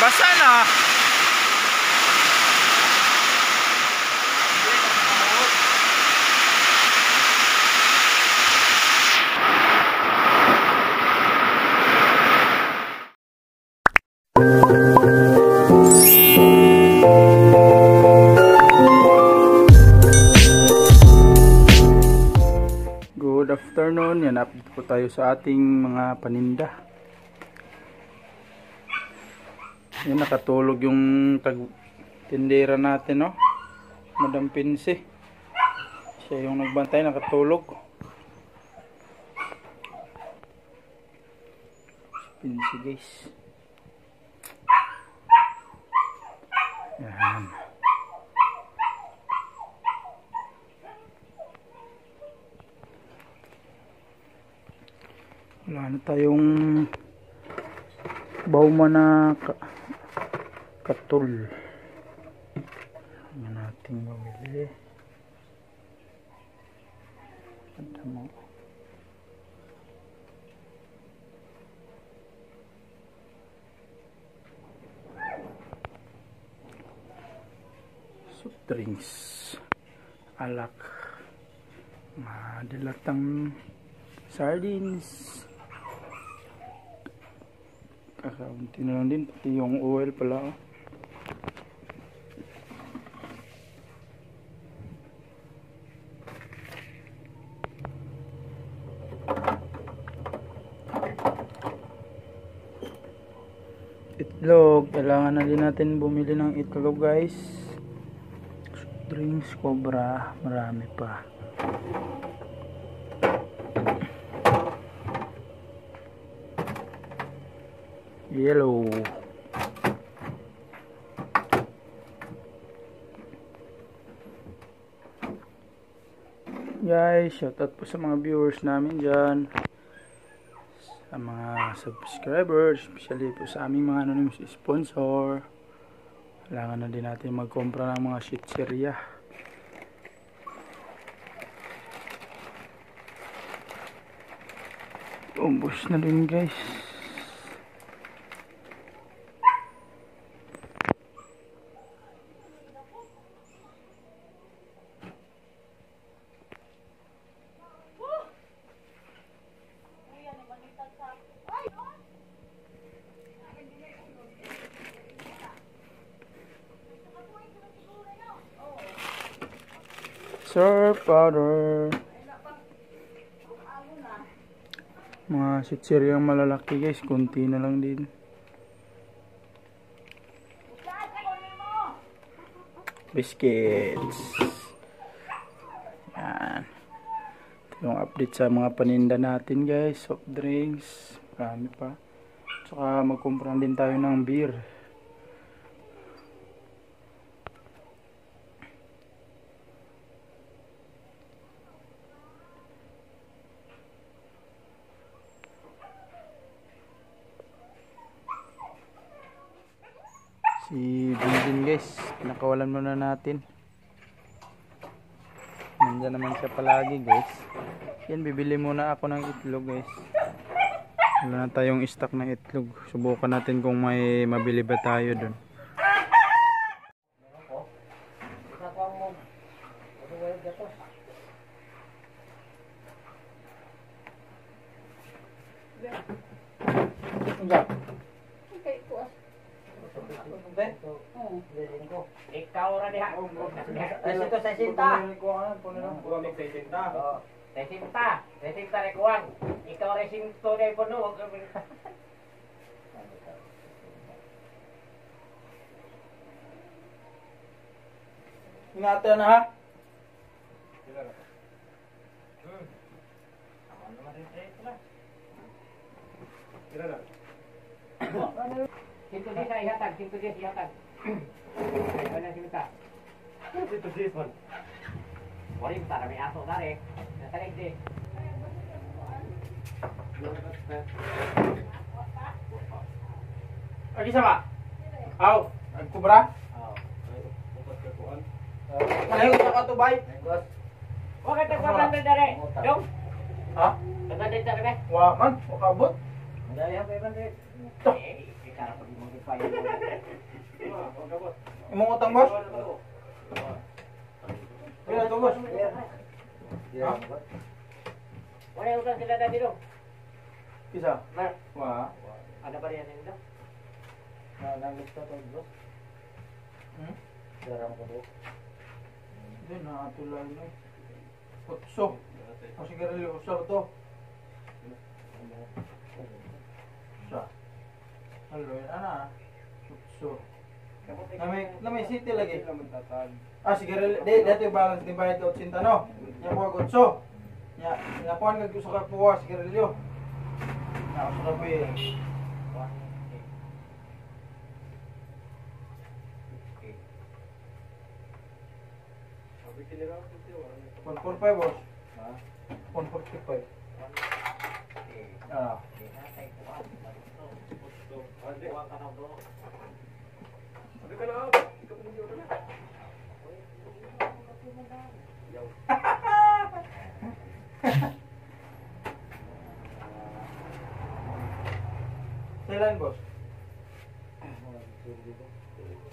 Basa na. Good afternoon. Yan, update po tayo sa ating mga paninda. Yan, nakatulog yung tindera natin, no? Madam Pinsi. Siya yung nagbantay, nakatulog. Pinsi, guys. Yan. Wala na tayong bauma na katul. Ano nating mamili? Ada mo. Soft drinks. Alak. Madilatang sardines. Kakaunti na lang din, pati yung oil pala, oh. Itlog, kailangan na din natin bumili ng itlog, guys. Drinks, Cobra, marami pa. Yellow. Guys, shoutout po sa mga viewers namin dyan, sa mga subscribers, especially po sa aming mga anonymous sponsor. Kailangan na din natin magkompra ng mga shitseria. Umbos na din, guys. Surf powder. Mga sitsiriyang malalaki, guys, kunti na lang din. Biscuits. Yan. Ito yung update sa mga paninda natin, guys. Soft drinks, marami pa. Saka magkumpra din tayo ng beer. Si Bindin, guys, pinakawalan muna natin. Nandiyan naman siya palagi, guys. Yan, bibili muna ako ng itlog, guys. Wala na tayong stock ng itlog. Subukan natin kung may mabili ba tayo dun. Ikaw ra diha. Ito sa sinta. Sa sinta re kuan. Ikaw re sinto re puno. Ingatan na, ha? Sinto di sa ihatag, sinto di sa ihatag. Ano sinta? Sinto di pon. Wari ta may aso dare. Natalig di. Lagi sama? Aw, nagkubra? Oh. Ayaw sa katubay. Wakit nagpapantay dare. Dong. Ha? Nagpapantay dare. Wa man, wakabot. Daya pa ibang rin. Ikarap pa di mo kipaya. Imong utang, boss? Kaya to, boss. Wala utang sila dati dong. Isa. Mar, Wa. ada pa rin nito? Nangis ka to, boss? Darang ko do. Hindi, nakatulad na. Utso. O sige rin, usap to. Sa. Halo, ana. Utso. Namay city lagi. Ah, sige rin. Dito yung balance din bayad ka 80, no? Yan po, utso. Nakuhan ka gusto ka po, sige rin yun. Nakasuka po yun. One four five, boss. 145. Ah. Kailan, boss?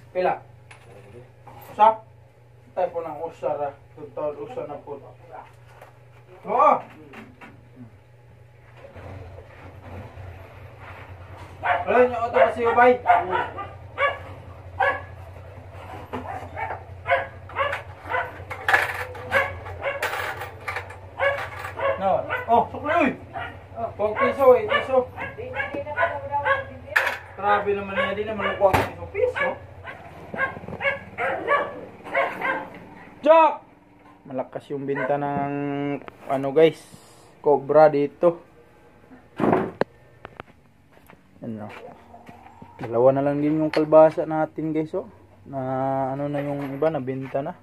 Pila? Sa? Tayo po ng usara. Tutawad usara na po. Oo! Wala niyo ito kasi ubay. No. Oh, sukli. Huwag piso eh, piso. Grabe naman niya, di naman nakuha ko isang piso. Jack! Malakas yung binta ng ano guys, Cobra dito. Ano. Dalawa na lang din yung kalbasa natin guys, oh. Na ano na yung iba na binta na.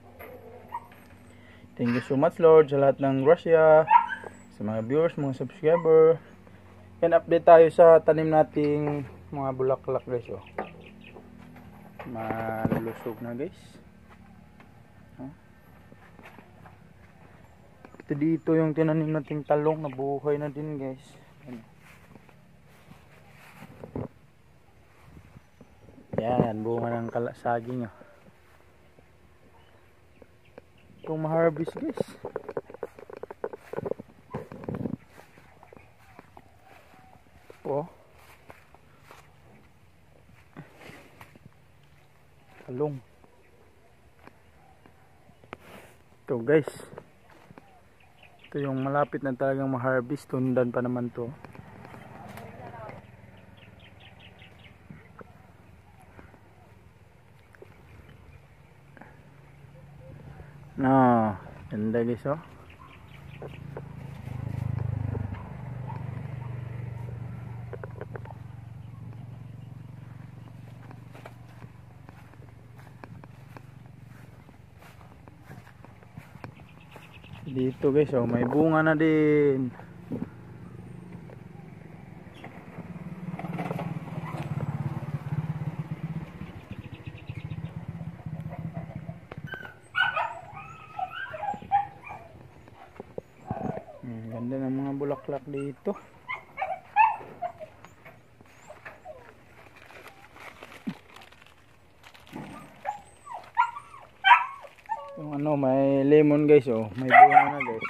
Thank you so much Lord sa lahat ng grasya, sa mga viewers, mga subscriber. Yan, update tayo sa tanim nating mga bulaklak guys, oh. Malulusog na guys. Ito dito yung tinanim nating talong, nabuhay na din guys. Yan, bunga ng saging, oh. Itong ma-harvest guys. Oh. Talong. Ito guys. Ito yung malapit na talagang ma-harvest. Tundan pa naman to. No, ganda guys, oh. Dito guys, oh, may bunga na din. Ganda ng mga bulaklak dito. Yung ano, may lemon guys, oh. May bunga na guys.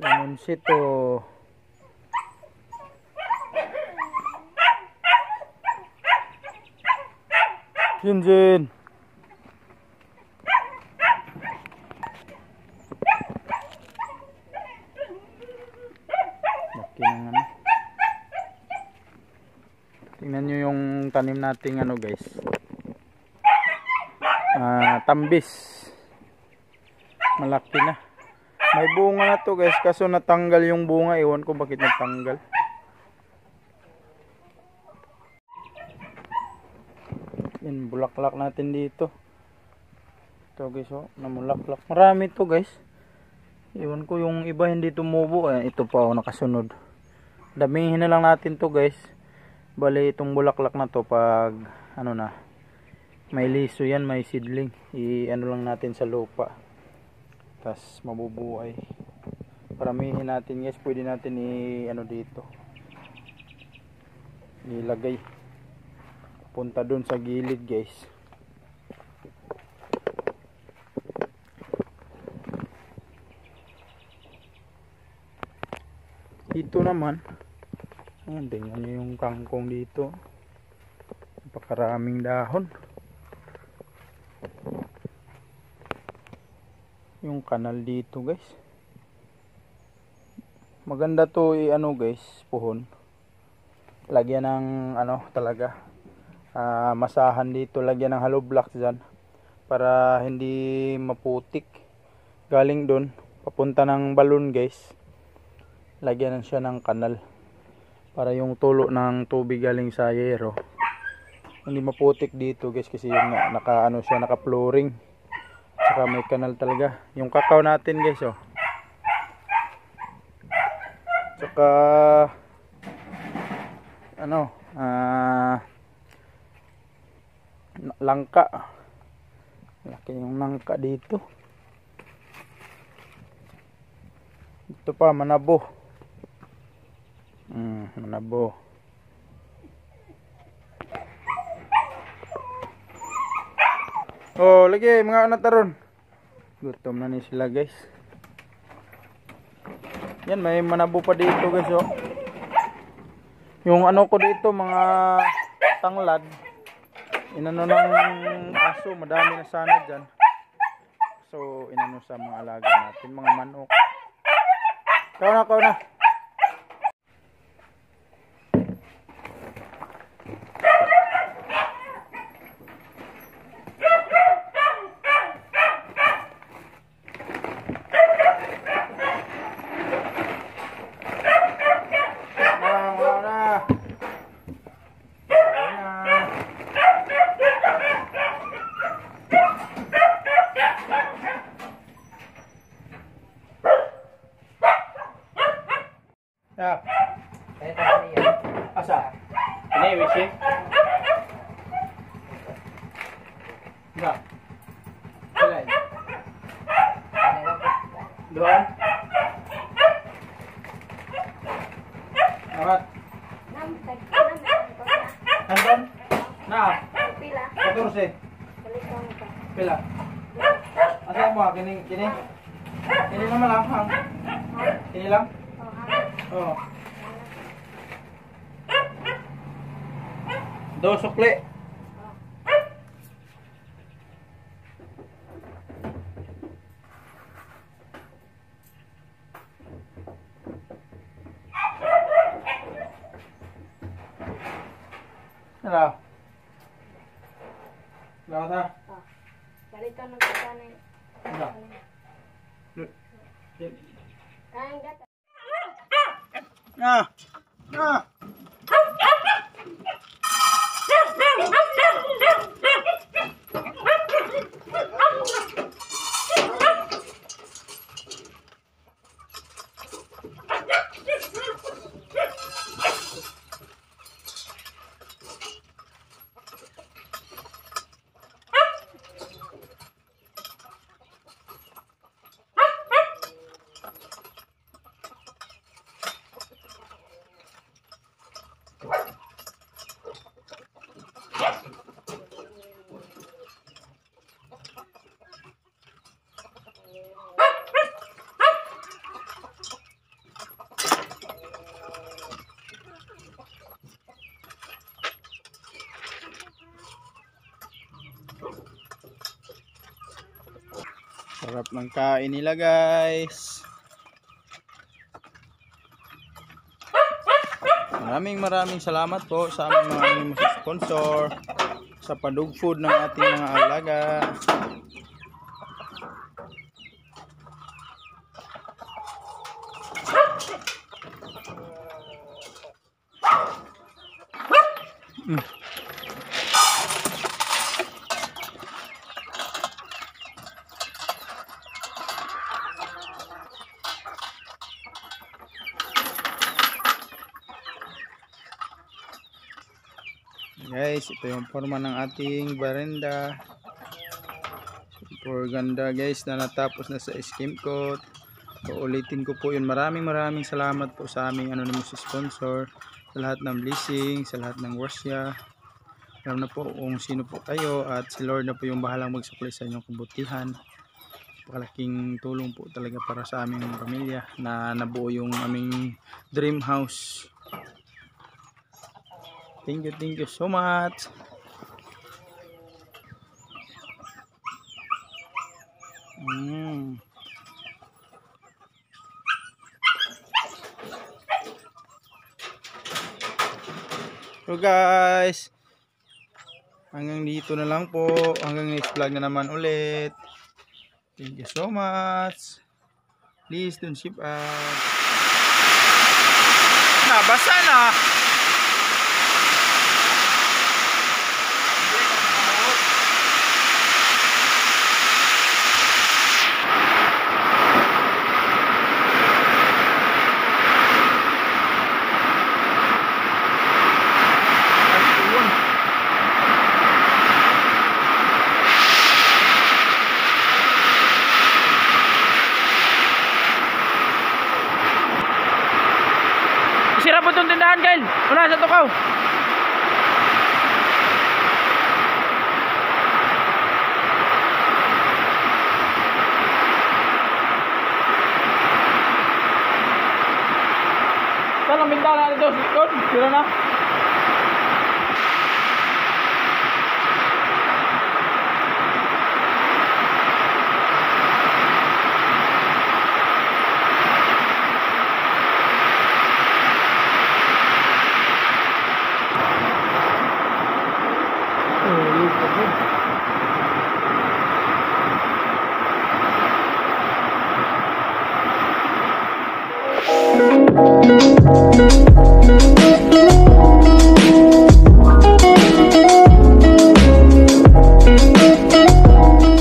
Lemon seed, oh. Jinjin. Laki ng ano. Tingnan nyo yung tanim nating ano guys. Tambis. Malaki na. May bunga na to guys, kaso natanggal yung bunga. Ewan ko bakit natanggal. Yan, bulaklak natin dito. Ito guys, oh, namulaklak. Marami to guys. Ewan ko yung iba hindi tumubo. Ito pa, oh, nakasunod. Damihin na lang natin to guys. Bali itong bulaklak na to pag ano na, may liso yan, may seedling. I-ano lang natin sa lupa. Tas mabubuhay. Paramihin natin guys, pwede natin i-ano dito. ilagay punta dun sa gilid guys. Dito naman, ayan, tingnan nyo yung kangkong dito, napakaraming dahon. Yung kanal dito guys, maganda to ano guys, puhon, lagyan ng ano talaga, masahan dito, lagyan ng hollow blocks dyan para hindi maputik. Galing dun papunta ng balon guys, lagyan siya ng kanal para yung tulo ng tubig galing sa yero hindi maputik dito guys, kasi yung naka ano siya, naka flooring, saka may kanal talaga. Yung kakao natin guys, oh, saka ano, langka, laki yung langka dito. Ito pa manabo, manabo. Oh, lagi mga anak taron. Gutom na ni sila guys. Yan, may manabo pa dito guys, oh. Yung ano ko dito, mga tanglad, inano ng aso, madami na sana dyan. So, inano sa mga alaga natin, mga manok. Kau na. Ya. Asa? Ini WC? Enggak. Selain. Doan. Amat. Nandun? Nah. Pila. 14. Pila. Asa mo? Kini. Kini naman lang hang. Kini lang? Oh. Do sukli. Hello. Lata. Balikan ng kanan. Enggak. Kain gata. Nah. Sarap ng kain nila guys. Maraming salamat po sa aming mga sponsor sa padug food ng ating mga alaga. Guys, ito yung forma ng ating barenda. Super ganda guys, na natapos na sa skim coat. Uulitin ko po yun. Maraming salamat po sa aming anonymous sponsor. sa lahat ng blessing, sa lahat ng grasya. Alam na po kung sino po kayo at si Lord na po yung bahalang magsuklay sa inyong kabutihan. Napakalaking tulong po talaga para sa aming pamilya na nabuo yung aming dream house. Thank you so much. So guys, hanggang dito na lang po. Hanggang next vlog na naman ulit. Thank you so much. Please don't ship out. Nabasa na. Sira po itong tindahan, Kyle. Wala sa tukaw. Saan ang bintana nito? Sira na.